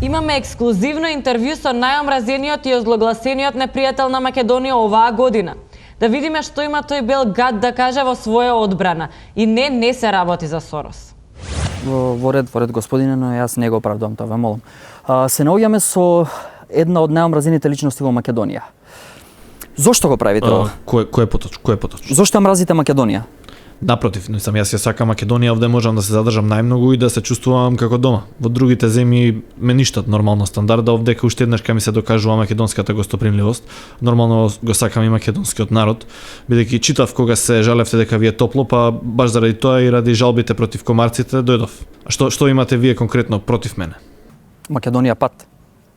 Имаме ексклузивно интервју со најомразениот и озлогласениот непријател на Македонија оваа година. Да видиме што има тој бел гад да каже во своја одбрана. И не се работи за Сорос. Во ред, господине, но јас не го оправдувам тоа, ве молам. Се наоѓаме со една од најомразените личности во Македонија. Зошто го правите ова? Кој е поточно? Зошто мразите Македонија? Напротив, не сам јас ја сакам Македонија, овде можам да се задржам најмногу и да се чувствувам како дома. Во другите земји ме ништат нормално стандарда, овде кај уште еднаш ми се докажува македонската гостопримливост. Нормално го сакам и македонскиот народ, бидејќи читав кога се жалевте дека ви е топло, па баш заради тоа и ради жалбите против комарците дојдов. А што имате вие конкретно против мене? Македонија пат.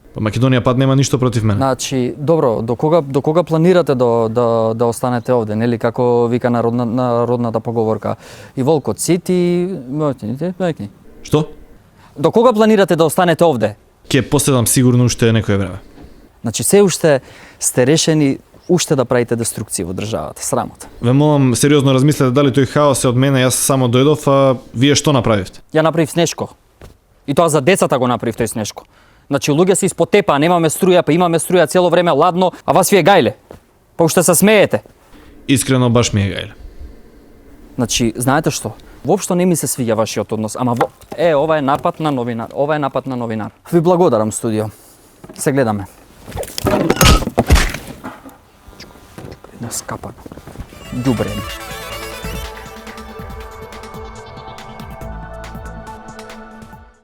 Па Македонија пат нема ништо против мене. Значи, добро, до кога планирате да останете овде, нели, како вика народната поговорка? И волкот сити, мајки. Што? До кога планирате да останете овде? Ќе поседам сигурно уште некое време. Значи, се уште сте решени уште да правите деструкција во државата, срамота. Ве молам, сериозно размислете дали тој хаос е од мене, јас само дојдов, а вие што направивте? Ја направив снежко. И тоа за децата го направив тој снежко. Значи, луѓе се испод тепа, немаме струја, па имаме струја цело време ладно, а вас ви е гајле. Па уште се смеете. Искрено баш ми е гајле. Значи, знаете што? Воопшто не ми се свиѓа вашиот однос, ама ова е напад на новинар. Ви благодарам, студио. Се гледаме. Една скапана. Ѓубрени.